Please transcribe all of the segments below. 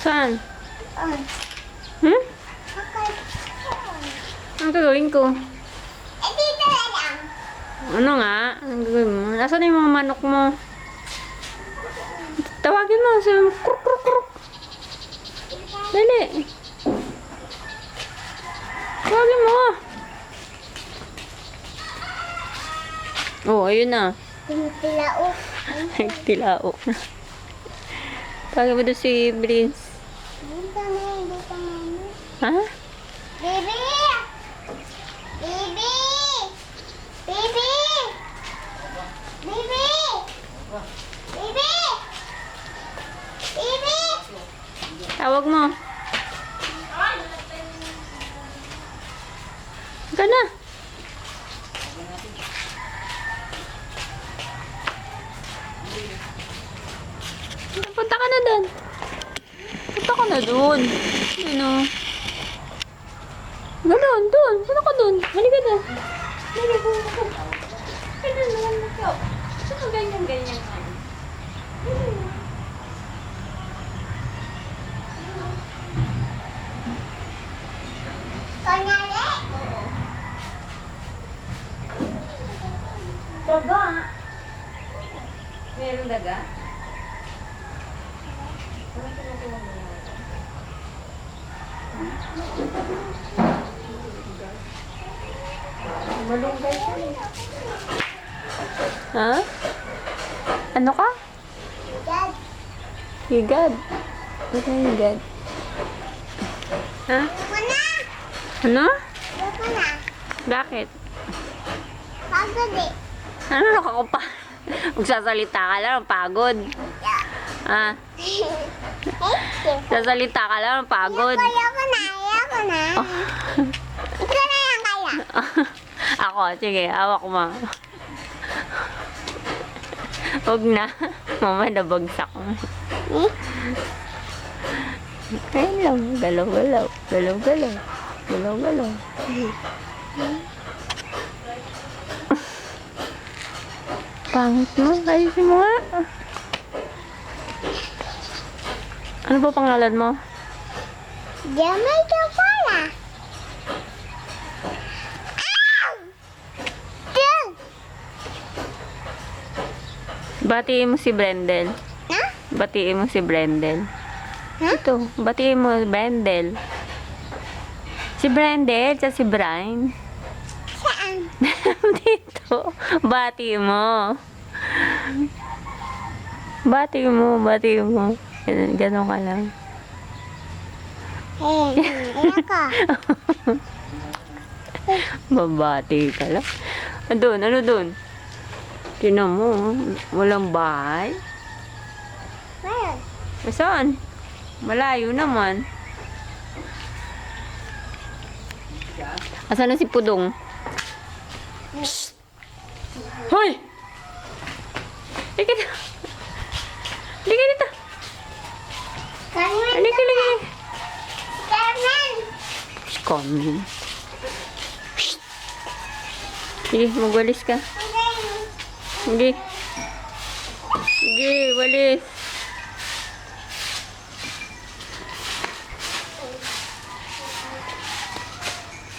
Saan? Hmm? Ang gagawin ko? Dito na lang. Ano nga? Ang gagawin mo? Nasaan yung mga manok mo? Tawagin mo. Sabi mo, kruk, kruk, kruk. Dali. Tawagin mo. Oh, ayun na. Tinilaok. Nagtilao na. Tawagin mo doon si Prince. Dito na, dito na. Ha? Baby! Baby! Baby! Baby! Baby! Baby! Tawag mo. Ika na. Punta ka na doon. Punta ka na doon. Ano? Ganon, doon. Punta ka doon. Halika na. Halika na. Ganun naman mo ka. Sino ganyan-ganyan ka? Kunyari? Daga. Meron daga? Malunggay ka. Ha? Ano ka? Dad, Higad. Ano ka higad? Ha? ako na! Ano? Ako na. Bakit? Pagod eh. Ano nakakapa? Magsasalita ka lang, pagod. Ah, sasalita ka lang, pagod. Ayoko na, ayoko na. Ikaw na yan kaya. Ako, sige, hawak mo. Huwag na. Mama, nabagsak mo. Ayun lang. Galaw-galaw. Galaw-galaw. Galaw-galaw. Pangit mo. Ayusin mo nga. Ano ba pangalan mo? Jamay ka pala. Ow! Dun! Batiin mo si Brendel. Ha? Batiin mo si Brendel. Ha? Ito, batiin mo Brendel. Si Brendel, at si Brian. Saan? Dito. Bati mo. Bati mo, bati mo. Ganon ka lang. Ayoko. Babati ka lang. Ano doon? Tinan mo, walang bahay. Mayroon. Saan? Malayo naman. Asan na si Pudong? Shh! Hoy! Halika dito. Halika dito. Carmen! Halika. Carmen! Shh, Carmen. Shh. Sige, magwalis ka. Sige. Sige, walis.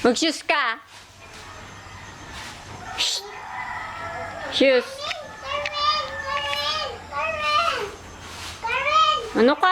Mag-shoes ka. Shh. Shoes. Carmen! Carmen! Carmen! Carmen! Ano ka?